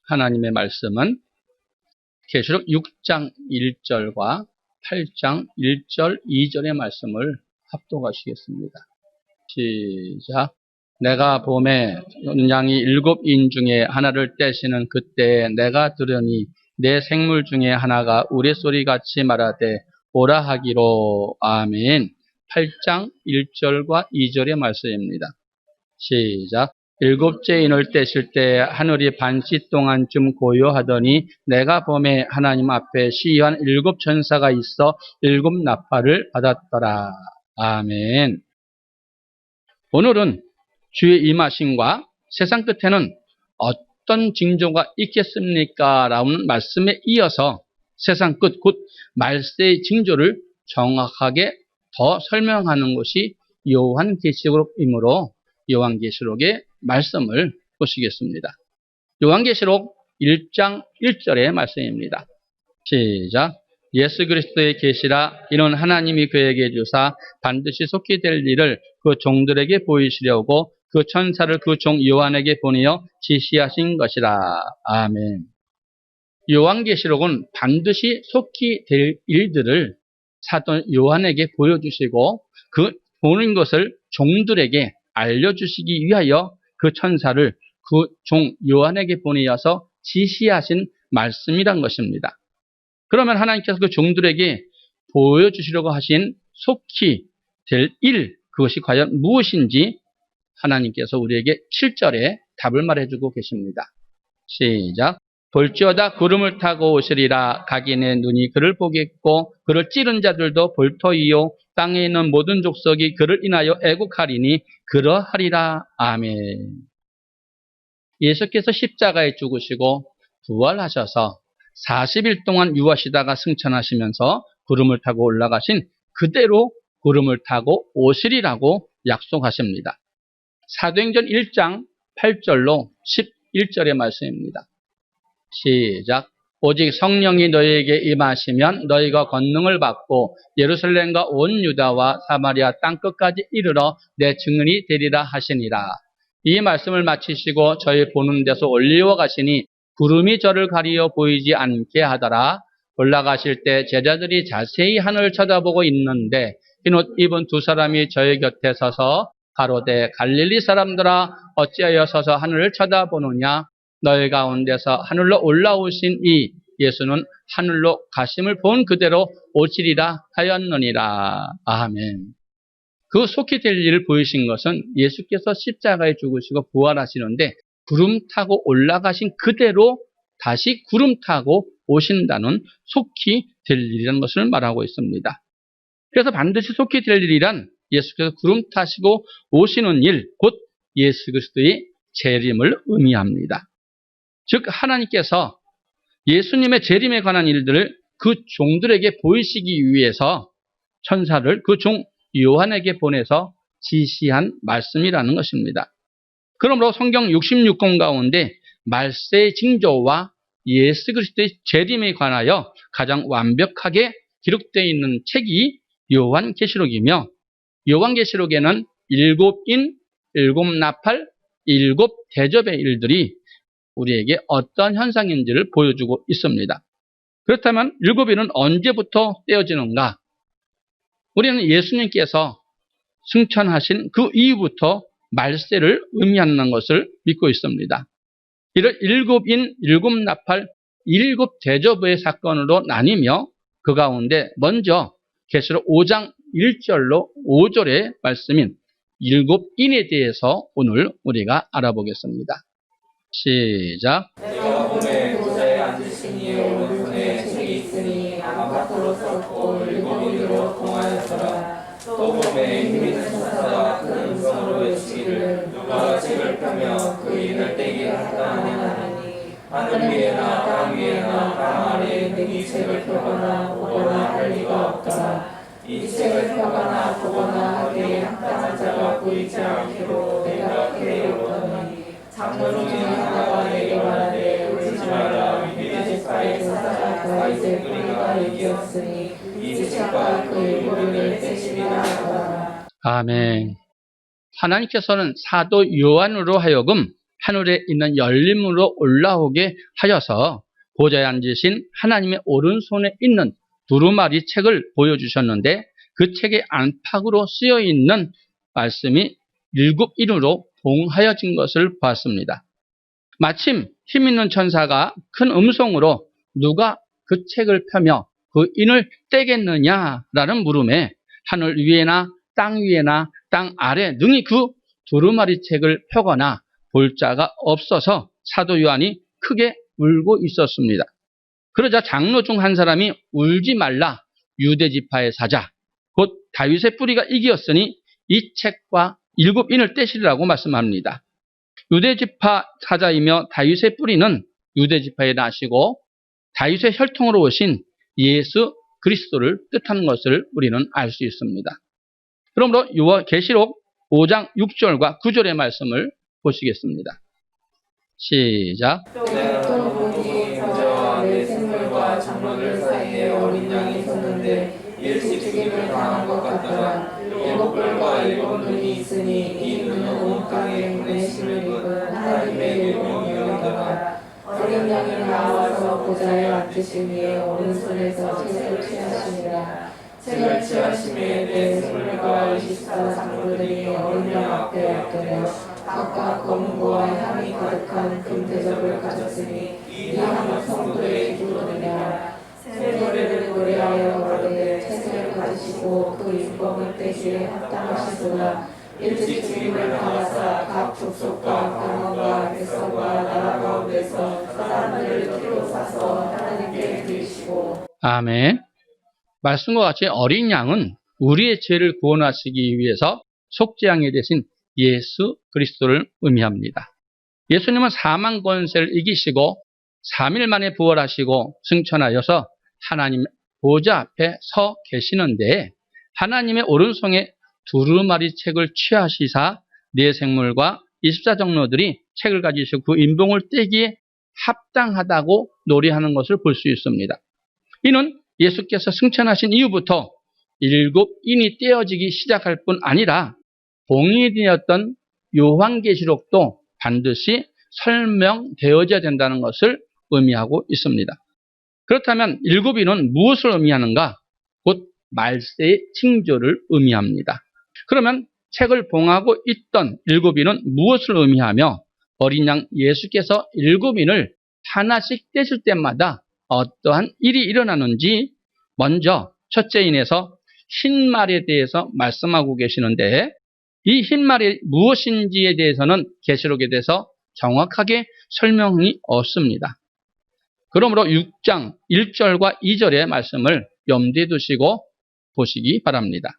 하나님의 말씀은 계시록 6장 1절과 8장 1절, 2절의 말씀을 합독하시겠습니다. 시작. 내가 봄에 양이 7인 중에 하나를 떼시는 그때에 내가 들으니 내 생물 중에 하나가 우레소리같이 말하되 오라 하기로. 아멘. 8장 1절과 2절의 말씀입니다. 시작. 7째 인을 떼실 때 하늘이 반시 동안쯤 고요하더니 내가 봄에 하나님 앞에 시위한 7천사가 있어 7나팔을 받았더라. 아멘. 오늘은 주의 임하심과 세상 끝에는 어떤 징조가 있겠습니까? 라는 말씀에 이어서 세상 끝, 곧 말세의 징조를 정확하게 더 설명하는 것이 요한계시록이므로 요한계시록의 말씀을 보시겠습니다. 요한계시록 1장 1절의 말씀입니다. 시작. 예수 그리스도의 계시라. 이는 하나님이 그에게 주사 반드시 속히 될 일을 그 종들에게 보이시려고 그 천사를 그 종 요한에게 보내어 지시하신 것이라. 아멘. 요한계시록은 반드시 속히 될 일들을 사도 요한에게 보여주시고 그 보는 것을 종들에게 알려주시기 위하여 그 천사를 그 종 요한에게 보내어서 지시하신 말씀이란 것입니다. 그러면 하나님께서 그 종들에게 보여주시려고 하신 속히 될 일, 그것이 과연 무엇인지 하나님께서 우리에게 7절에 답을 말해주고 계십니다. 시작. 볼지어다 구름을 타고 오시리라. 각인의 눈이 그를 보겠고 그를 찌른 자들도 볼 터이요 땅에 있는 모든 족속이 그를 인하여 애국하리니 그러하리라. 아멘. 예수께서 십자가에 죽으시고 부활하셔서 40일 동안 유하시다가 승천하시면서 구름을 타고 올라가신 그대로 구름을 타고 오시리라고 약속하십니다. 사도행전 1장 8절로 11절의 말씀입니다. 시작. 오직 성령이 너희에게 임하시면 너희가 권능을 받고 예루살렘과 온 유다와 사마리아 땅끝까지 이르러 내 증인이 되리라 하시니라. 이 말씀을 마치시고 저희 보는 데서 올리어 가시니 구름이 저를 가리어 보이지 않게 하더라. 올라가실 때 제자들이 자세히 하늘을 쳐다보고 있는데 흰 옷 입은 두 사람이 저희 곁에 서서 가로되 갈릴리 사람들아 어찌하여 서서 하늘을 쳐다보느냐. 너희 가운데서 하늘로 올라오신 이 예수는 하늘로 가심을 본 그대로 오시리라 하였느니라. 아멘. 그 속히 될 일을 보이신 것은 예수께서 십자가에 죽으시고 부활하시는데 구름 타고 올라가신 그대로 다시 구름 타고 오신다는 속히 될 일이라는 것을 말하고 있습니다. 그래서 반드시 속히 될 일이란 예수께서 구름 타시고 오시는 일, 곧 예수 그리스도의 재림을 의미합니다. 즉 하나님께서 예수님의 재림에 관한 일들을 그 종들에게 보이시기 위해서 천사를 그 종 요한에게 보내서 지시한 말씀이라는 것입니다. 그러므로 성경 66권 가운데 말세의 징조와 예수 그리스도의 재림에 관하여 가장 완벽하게 기록되어 있는 책이 요한계시록이며 요한계시록에는 7인, 7나팔, 7대접의 일들이 우리에게 어떤 현상인지를 보여주고 있습니다. 그렇다면 7인은 언제부터 떼어지는가? 우리는 예수님께서 승천하신 그 이후부터 말세를 의미하는 것을 믿고 있습니다. 이를 7인, 7나팔, 7대접의 사건으로 나뉘며 그 가운데 먼저 계시록 5장 1절로 5절의 말씀인 7인에 대해서 오늘 우리가 알아보겠습니다. 시작. 내가 봄에 보좌에 앉으신 이의 오른손에 책이 있으니 암바토로 썼고 7인으로 통하였더라. 또 봄에 힘 있는 천사가 큰 음성으로 외치기를 누가 책을 펴며 그 인을 떼게 할까 하니 하늘 위에나 땅 위에나 땅 아래에 능히 책을 펴거나 보거나 할 리가 없더라. 이 책을 펴거나 보거나 하기에 합당한 자가 보이지 않기로 내가 그리웠더니 장로 중에 하나가 내게 말하되 울지 말라. 위대한 책가의 사사가 다윗의 뿌리가 이기었으니 이 책과 그 7인을 떼시리라 하더라. 아멘. 하나님께서는 사도 요한으로 하여금 하늘에 있는 열림으로 올라오게 하여서 보좌에 앉으신 하나님의 오른손에 있는 두루마리 책을 보여주셨는데 그 책의 안팎으로 쓰여 있는 말씀이 7인으로 봉하여진 것을 보았습니다. 마침 힘있는 천사가 큰 음성으로 누가 그 책을 펴며 그 인을 떼겠느냐라는 물음에 하늘 위에나 땅 위에나 땅 아래 능히 그 두루마리 책을 펴거나 볼 자가 없어서 사도 요한이 크게 울고 있었습니다. 그러자 장로 중 한 사람이 울지 말라, 유대 지파의 사자 곧 다윗의 뿌리가 이기었으니 이 책과 7인을 떼시리라고 말씀합니다. 유대 지파 사자이며 다윗의 뿌리는 유대 지파에 나시고 다윗의 혈통으로 오신 예수 그리스도를 뜻하는 것을 우리는 알 수 있습니다. 그러므로 계시록 5장 6절과 9절의 말씀을 보시겠습니다. 시작. 또 보니 보좌와 내 생물과 장로들 사이에 어린 양이 섰는데 일찍 죽임을 당한 것 같더라. 7뿔과 7눈이 있으니 이 눈은 온 땅에 보내심을 입은 하나님의 일곱이더라. 어린 양이 나와서 보좌에 앉으시니 오른손에서 책을 취하시니라. 책을 취하심에 내 생물과 24 장로들이 어린 양 앞에 엎드려 각각 검은고와 향이 가득한 금 대접을 가졌으니 이 향은 성도의 기도느니라. 새 노래를 노래하여 거르되 책을 가지시고 그 인범을 떼기에 합당하시도다. 일찍 죽임을 당하사 각 족속과 방언과 백성과 나라 가운데서 사람들을 피로 사서 하나님께 드리시고. 아멘. 말씀과 같이 어린 양은 우리의 죄를 구원하시기 위해서 속죄양이 되신 예수 그리스도를 의미합니다. 예수님은 사망 권세를 이기시고 3일 만에 부활하시고 승천하여서 하나님 보좌 앞에 서 계시는데 하나님의 오른손에 두루마리 책을 취하시사 네 생물과 24 장로들이 책을 가지시고 그 인봉을 떼기에 합당하다고 노래하는 것을 볼 수 있습니다. 이는 예수께서 승천하신 이후부터 7인이 떼어지기 시작할 뿐 아니라 봉인되었던 요한계시록도 반드시 설명되어져야 된다는 것을 의미하고 있습니다. 그렇다면 7인은 무엇을 의미하는가? 곧 말세의 징조를 의미합니다. 그러면 책을 봉하고 있던 7인은 무엇을 의미하며 어린 양 예수께서 7인을 하나씩 떼실 때마다 어떠한 일이 일어나는지 먼저 첫째 인에서 흰말에 대해서 말씀하고 계시는데 이 흰말이 무엇인지에 대해서는 계시록에 대해서 정확하게 설명이 없습니다. 그러므로 6장 1절과 2절의 말씀을 염두에 두시고 보시기 바랍니다.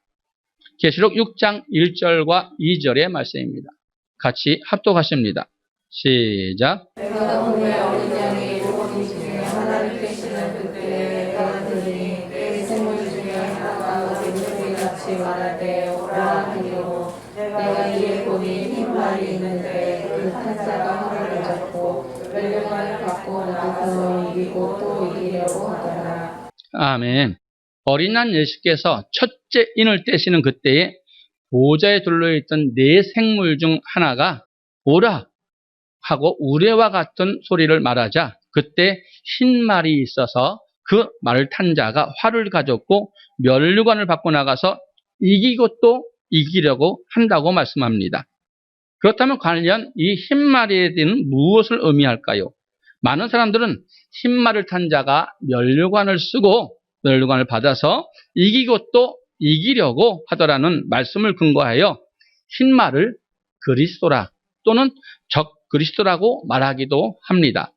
계시록 6장 1절과 2절의 말씀입니다. 같이 합독하십니다. 시작. 내가 보니 어린 양이 7인 중에 하나를 떼시는 그때에 내가 들으니 내 생물 중에 하나가 맹금이 같이 말하되 오라 하리오. 내가 이에 보니 흰 말이 있는데 그 탄자가 활을 가졌고 멸령을 받고 나서 이기고 또 이기려고 하더라. 아멘. 어린 양 예수께서 첫째 인을 떼시는 그때에 보좌에 둘러있던 네 생물 중 하나가 오라 하고 우레와 같은 소리를 말하자 그때 흰 말이 있어서 그 말을 탄 자가 활을 가졌고 면류관을 받고 나가서 이기고 또 이기려고 한다고 말씀합니다. 그렇다면 관련 이 흰 말에 대한 무엇을 의미할까요? 많은 사람들은 흰 말을 탄 자가 면류관을 쓰고 면류관을 받아서 이기고 또 이기려고 하더라는 말씀을 근거하여 흰 말을 그리스도라 또는 적 그리스도라고 말하기도 합니다.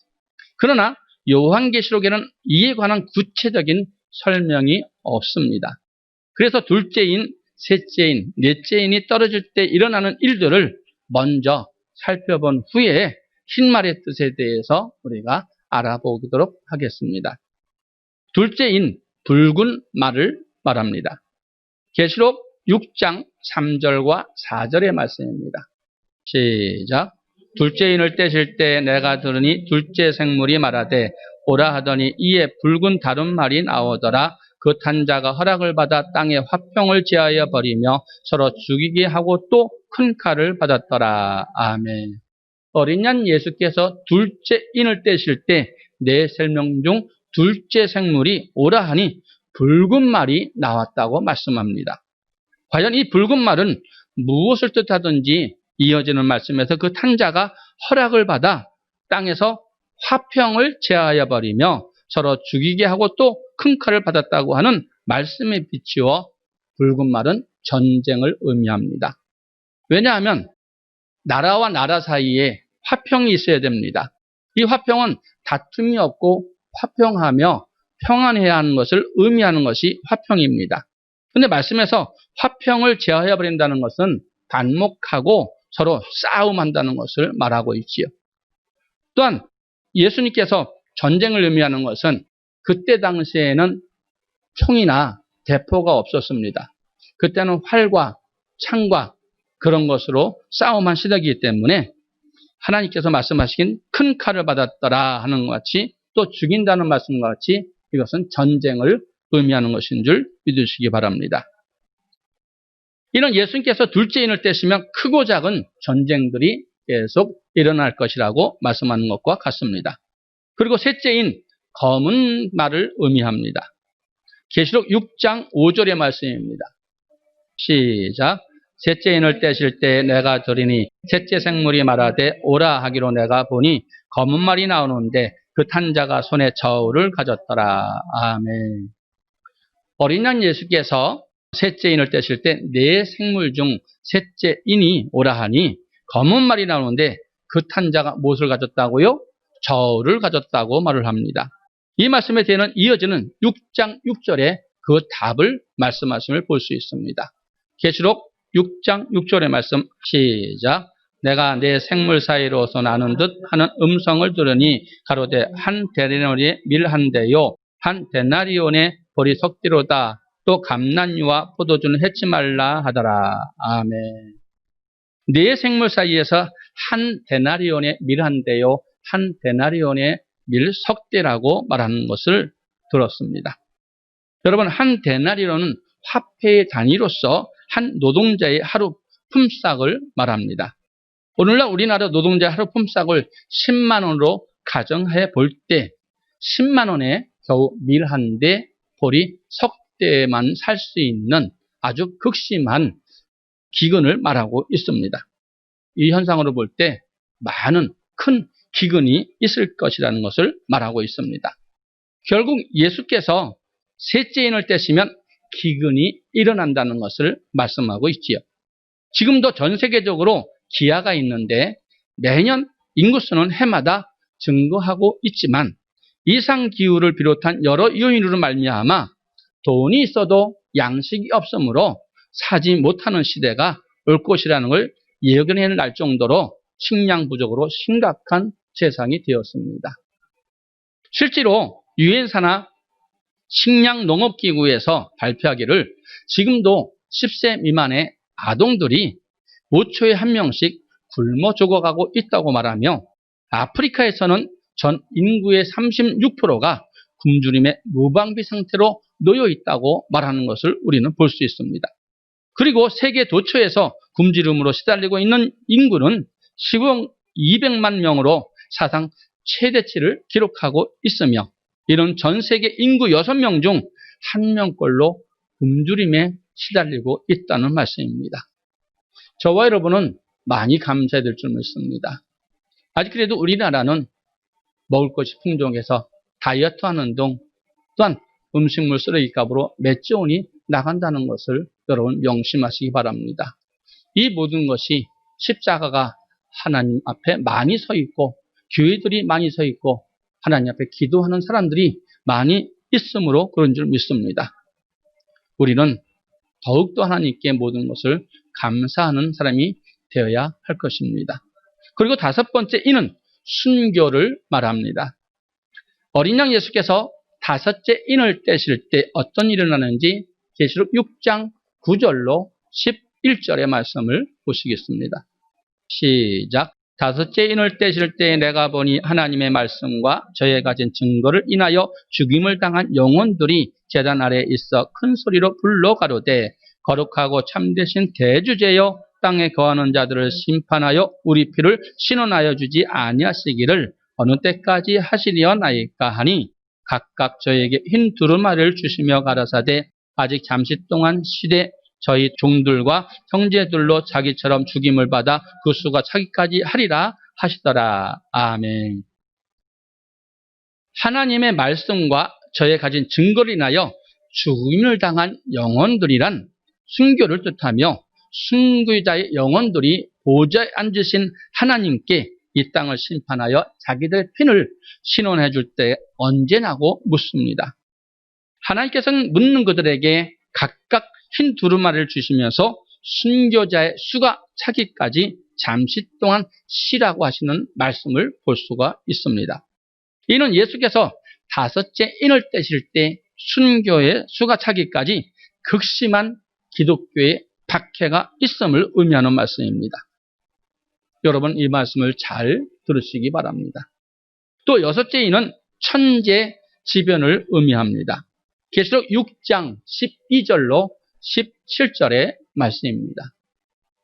그러나 요한계시록에는 이에 관한 구체적인 설명이 없습니다. 그래서 둘째인, 셋째인, 넷째인이 떨어질 때 일어나는 일들을 먼저 살펴본 후에 흰말의 뜻에 대해서 우리가 알아보도록 하겠습니다. 둘째인 붉은 말을 말합니다. 계시록 6장 3절과 4절의 말씀입니다. 시작. 둘째 인을 떼실 때 내가 들으니 둘째 생물이 말하되 오라 하더니 이에 붉은 다른 말이 나오더라. 그 탄자가 허락을 받아 땅에 화평을 제하여 버리며 서로 죽이게 하고 또 큰 칼을 받았더라. 아멘. 어린 양 예수께서 둘째 인을 떼실 때 네 생명 중 둘째 생물이 오라 하니 붉은 말이 나왔다고 말씀합니다. 과연 이 붉은 말은 무엇을 뜻하든지 이어지는 말씀에서 그 탄자가 허락을 받아 땅에서 화평을 제하여 버리며 서로 죽이게 하고 또 큰 칼을 받았다고 하는 말씀에 비추어 붉은 말은 전쟁을 의미합니다. 왜냐하면 나라와 나라 사이에 화평이 있어야 됩니다. 이 화평은 다툼이 없고 화평하며 평안해야 하는 것을 의미하는 것이 화평입니다. 그런데 말씀에서 화평을 제하여 버린다는 것은 반목하고 서로 싸움한다는 것을 말하고 있지요. 또한 예수님께서 전쟁을 의미하는 것은 그때 당시에는 총이나 대포가 없었습니다. 그때는 활과 창과 그런 것으로 싸움한 시대이기 때문에 하나님께서 말씀하시긴 큰 칼을 받았더라 하는 것 같이 또 죽인다는 말씀과 같이 이것은 전쟁을 의미하는 것인 줄 믿으시기 바랍니다. 이는 예수님께서 둘째 인을 떼시면 크고 작은 전쟁들이 계속 일어날 것이라고 말씀하는 것과 같습니다. 그리고 셋째 인 검은 말을 의미합니다. 계시록 6장 5절의 말씀입니다. 시작. 셋째 인을 떼실 때 내가 들으니 셋째 생물이 말하되 오라 하기로 내가 보니 검은 말이 나오는데 그 탄자가 손에 저울을 가졌더라. 아멘. 어린 양 예수께서 셋째 인을 떼실 때 네 생물 중 셋째 인이 오라 하니 검은 말이 나오는데 그 탄자가 무엇을 가졌다고요? 저울을 가졌다고 말을 합니다. 이 말씀에 대해는 이어지는 6장 6절에 그 답을 말씀하심을 볼 수 있습니다. 계시록 6장 6절의 말씀 시작. 내가 내 생물 사이로서 나는 듯 하는 음성을 들으니 가로되 한 데나리온의 밀 한 대요 한 데나리온의 보리 석대로다. 또 감난유와 포도주는 해치 말라 하더라. 아멘. 네 생물 사이에서 한 데나리온의 밀 한 대요 한 데나리온의 밀 석대라고 말하는 것을 들었습니다. 여러분, 한 데나리온은 화폐의 단위로서 한 노동자의 하루 품삯을 말합니다. 오늘날 우리나라 노동자의 하루 품삯을 10만 원으로 가정해 볼 때 10만 원에 겨우 밀 한 대, 보리 석대만 살 수 있는 아주 극심한 기근을 말하고 있습니다. 이 현상으로 볼 때 많은 큰 기근이 있을 것이라는 것을 말하고 있습니다. 결국 예수께서 셋째 인을 떼시면 기근이 일어난다는 것을 말씀하고 있지요. 지금도 전 세계적으로 기아가 있는데 매년 인구수는 해마다 증가하고 있지만 이상기후를 비롯한 여러 요인으로 말미암아 돈이 있어도 양식이 없으므로 사지 못하는 시대가 올 것이라는 걸 예견해 날 정도로 식량 부족으로 심각한 세상이 되었습니다. 실제로 유엔사나 식량농업기구에서 발표하기를 지금도 10세 미만의 아동들이 5초에 한 명씩 굶어 죽어가고 있다고 말하며 아프리카에서는 전 인구의 36%가 굶주림의 무방비 상태로 놓여 있다고 말하는 것을 우리는 볼 수 있습니다. 그리고 세계 도처에서 굶주림으로 시달리고 있는 인구는 10억 200만 명으로 사상 최대치를 기록하고 있으며 이런 전 세계 인구 6명 중 1명꼴로 굶주림에 시달리고 있다는 말씀입니다. 저와 여러분은 많이 감사해야 될 줄 믿습니다. 아직 그래도 우리나라는 먹을 것이 풍족해서 다이어트하는 등 또한 음식물 쓰레기 값으로 맷지원이 나간다는 것을 여러분 명심하시기 바랍니다. 이 모든 것이 십자가가 하나님 앞에 많이 서 있고 교회들이 많이 서 있고 하나님 앞에 기도하는 사람들이 많이 있으므로 그런 줄 믿습니다. 우리는 더욱더 하나님께 모든 것을 감사하는 사람이 되어야 할 것입니다. 그리고 다섯 번째 이는 순교를 말합니다. 어린 양 예수께서 다섯째 인을 떼실 때 어떤 일이 일어나는지 계시록 6장 9절로 11절의 말씀을 보시겠습니다. 시작. 다섯째 인을 떼실 때 내가 보니 하나님의 말씀과 저의 가진 증거를 인하여 죽임을 당한 영혼들이 제단 아래에 있어 큰 소리로 불러 가로되 거룩하고 참되신 대주제여 땅에 거하는 자들을 심판하여 우리 피를 신원하여 주지 아니하시기를 어느 때까지 하시리어나이까 하니 각각 저에게 흰 두루마리를 주시며 가라사대 아직 잠시 동안 시대 저희 종들과 형제들로 자기처럼 죽임을 받아 그 수가 차기까지 하리라 하시더라. 아멘. 하나님의 말씀과 저의 가진 증거를 인하여 죽임을 당한 영혼들이란 순교를 뜻하며 순교자의 영혼들이 보좌에 앉으신 하나님께 이 땅을 심판하여 자기들 핀을 신원해 줄 때 언제냐고 묻습니다. 하나님께서는 묻는 그들에게 각각 흰 두루마리를 주시면서 순교자의 수가 차기까지 잠시 동안 쉬라고 하시는 말씀을 볼 수가 있습니다. 이는 예수께서 다섯째 인을 떼실 때 순교의 수가 차기까지 극심한 기독교의 박해가 있음을 의미하는 말씀입니다. 여러분 이 말씀을 잘 들으시기 바랍니다. 또 여섯째 인은 천재지변을 의미합니다. 계시록 6장 12절로 17절의 말씀입니다.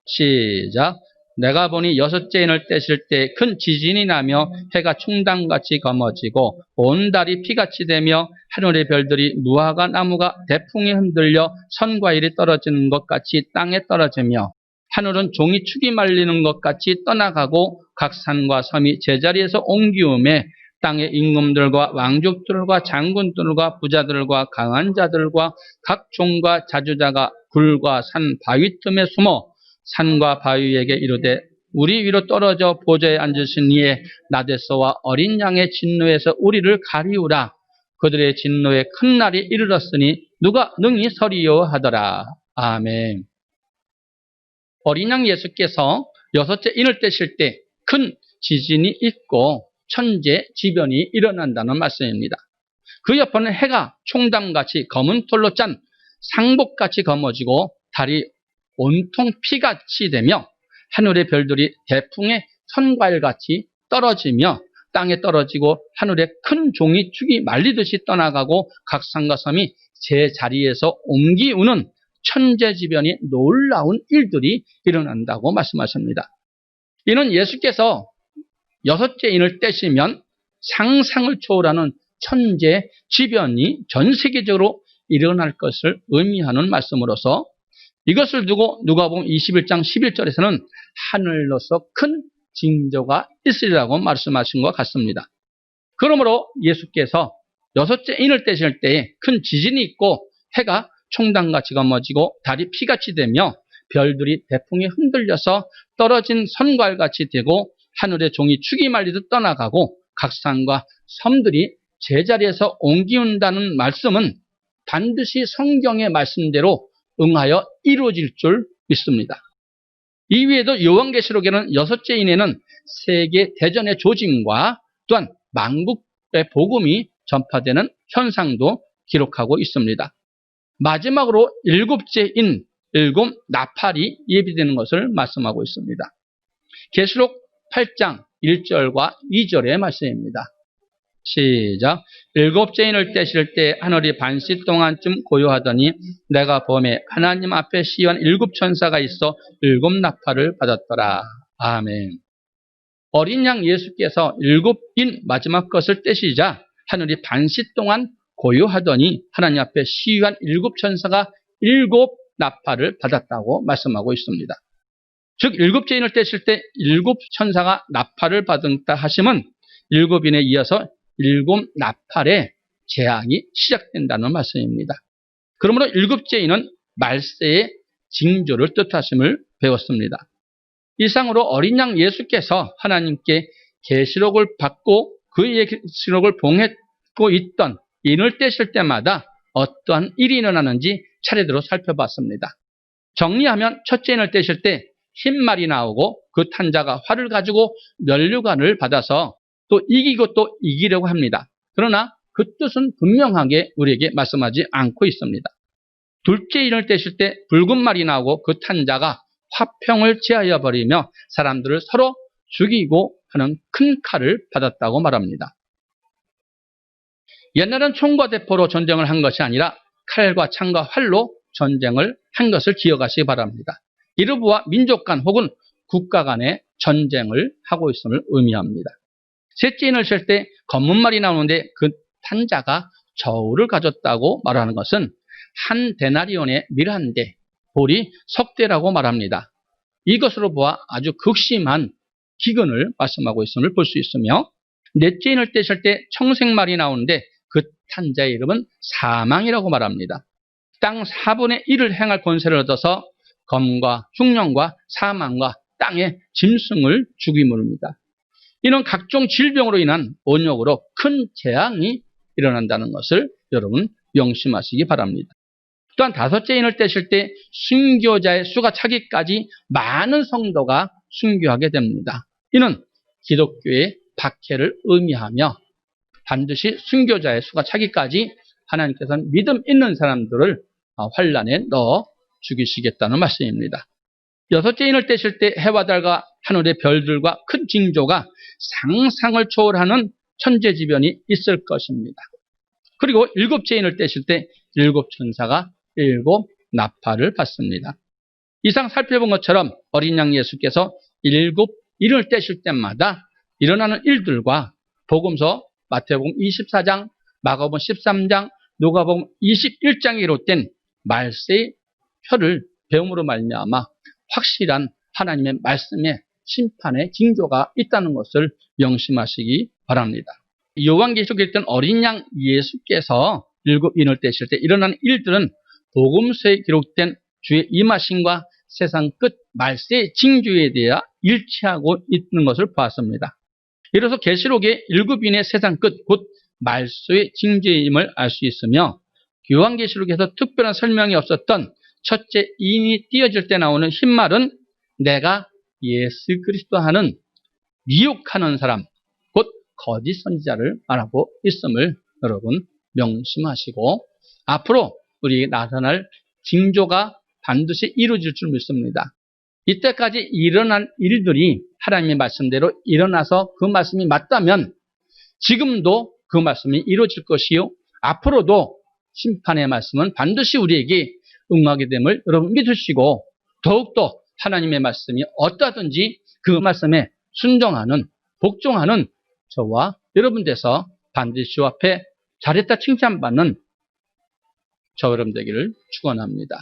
시작. 내가 보니 여섯째 인을 떼실 때 큰 지진이 나며 해가 총당같이 검어지고 온 달이 피같이 되며 하늘의 별들이 무화과 나무가 대풍에 흔들려 선과일이 떨어지는 것 같이 땅에 떨어지며 하늘은 종이축이 말리는 것 같이 떠나가고 각 산과 섬이 제자리에서 옮기움에 땅의 임금들과 왕족들과 장군들과 부자들과 강한 자들과 각 종과 자주자가 굴과 산 바위 틈에 숨어 산과 바위에게 이르되 우리 위로 떨어져 보좌에 앉으신 이의 나데서와 어린 양의 진노에서 우리를 가리우라. 그들의 진노에 큰 날이 이르렀으니 누가 능히 서리요 하더라. 아멘. 어린 양 예수께서 여섯째 인을 떼실 때 큰 지진이 있고 천재지변이 일어난다는 말씀입니다. 그 옆에는 해가 총담같이 검은 털로 짠 상복같이 검어지고 달이 온통 피같이 되며 하늘의 별들이 대풍의 선과일같이 떨어지며 땅에 떨어지고 하늘에 큰 종이축이 말리듯이 떠나가고 각 산과 섬이 제 자리에서 옮기우는 천재지변이 놀라운 일들이 일어난다고 말씀하십니다. 이는 예수께서 여섯째 인을 떼시면 상상을 초월하는 천재지변이 전 세계적으로 일어날 것을 의미하는 말씀으로서 이것을 두고 누가복음 21장 11절에서는 하늘로서 큰 징조가 있으리라고 말씀하신 것 같습니다. 그러므로 예수께서 여섯째 인을 떼실 때에 큰 지진이 있고 해가 총당같이 검어지고 달이 피같이 되며 별들이 대풍에 흔들려서 떨어진 선과일같이 되고 하늘의 종이 축이 말리듯 떠나가고 각 산과 섬들이 제자리에서 옮기운다는 말씀은 반드시 성경의 말씀대로 응하여 이루어질 줄 믿습니다. 이외에도 요한계시록에는 여섯째 인에는 세계 대전의 조짐과 또한 만국의 복음이 전파되는 현상도 기록하고 있습니다. 마지막으로 일곱째 인, 일곱 나팔이 예비되는 것을 말씀하고 있습니다. 계시록 8장 1절과 2절의 말씀입니다. 시작. 일곱째 인을 떼실 때 하늘이 반시 동안쯤 고요하더니 내가 봄에 하나님 앞에 시위한 일곱 천사가 있어 일곱 나팔을 받았더라. 아멘. 어린 양 예수께서 일곱인 마지막 것을 떼시자 하늘이 반시 동안 고요하더니 하나님 앞에 시위한 일곱 천사가 일곱 나팔을 받았다고 말씀하고 있습니다. 즉 일곱째 인을 떼실 때 일곱 천사가 나팔을 받았다 하심은 일곱인에 이어서 일곱 나팔의 재앙이 시작된다는 말씀입니다. 그러므로 일곱째 인은 말세의 징조를 뜻하심을 배웠습니다. 이상으로 어린 양 예수께서 하나님께 계시록을 받고 그의 계시록을 봉했고 있던 인을 떼실 때마다 어떠한 일이 일어나는지 차례대로 살펴봤습니다. 정리하면 첫째 인을 떼실 때 흰 말이 나오고 그 탄자가 활을 가지고 면류관을 받아서 또 이기고 또 이기려고 합니다. 그러나 그 뜻은 분명하게 우리에게 말씀하지 않고 있습니다. 둘째 인을 떼실 때 붉은 말이 나오고 그 탄자가 화평을 제하여 버리며 사람들을 서로 죽이고 하는 큰 칼을 받았다고 말합니다. 옛날엔 총과 대포로 전쟁을 한 것이 아니라 칼과 창과 활로 전쟁을 한 것을 기억하시기 바랍니다. 이르부와 민족 간 혹은 국가 간의 전쟁을 하고 있음을 의미합니다. 셋째 인을 셀 때 검은 말이 나오는데 그 탄자가 저울을 가졌다고 말하는 것은 한 데나리온의 밀한대, 볼이 석대라고 말합니다. 이것으로 보아 아주 극심한 기근을 말씀하고 있음을 볼 수 있으며, 넷째 인을 떼실 때 청색말이 나오는데 그 탄자의 이름은 사망이라고 말합니다. 땅 4분의 1을 행할 권세를 얻어서 검과 흉년과 사망과 땅의 짐승을 죽임입니다. 이는 각종 질병으로 인한 온역으로 큰 재앙이 일어난다는 것을 여러분 명심하시기 바랍니다. 또한 다섯째 인을 떼실 때 순교자의 수가 차기까지 많은 성도가 순교하게 됩니다. 이는 기독교의 박해를 의미하며 반드시 순교자의 수가 차기까지 하나님께서는 믿음 있는 사람들을 환란에 넣어 죽이시겠다는 말씀입니다. 여섯째 인을 떼실 때 해와 달과 하늘의 별들과 큰 징조가 상상을 초월하는 천재지변이 있을 것입니다. 그리고 일곱째 인을 떼실 때 일곱 천사가 일곱 나팔을 받습니다. 이상 살펴본 것처럼 어린 양 예수께서 일곱 인을 떼실 때마다 일어나는 일들과 복음서 마태복음 24장, 마가복음 13장, 누가복음 21장에 기록된 말세의 표를 배움으로 말미암아 확실한 하나님의 말씀의 심판의 징조가 있다는 것을 명심하시기 바랍니다. 요한계시록에 있던 어린 양 예수께서 일곱 인을 떼실 때 일어나는 일들은 복음서에 기록된 주의 임하심과 세상 끝 말세의 징조에 대해 일치하고 있는 것을 보았습니다. 이로써 계시록의 일곱 인의 세상 끝 곧 말세의 징조임을 알 수 있으며, 요한계시록에서 특별한 설명이 없었던 첫째 인이 띄어질 때 나오는 흰말은 내가 예수 그리스도 하는 미혹하는 사람, 곧 거짓 선지자를 말하고 있음을 여러분 명심하시고, 앞으로 우리에게 나타날 징조가 반드시 이루어질 줄 믿습니다. 이때까지 일어난 일들이 하나님의 말씀대로 일어나서 그 말씀이 맞다면 지금도 그 말씀이 이루어질 것이요, 앞으로도 심판의 말씀은 반드시 우리에게 응하게 됨을 여러분 믿으시고, 더욱더 하나님의 말씀이 어떠하든지 그 말씀에 순종하는, 복종하는 저와 여러분 돼서 반드시 주 앞에 잘했다 칭찬받는 저 여러분 되기를 축원합니다.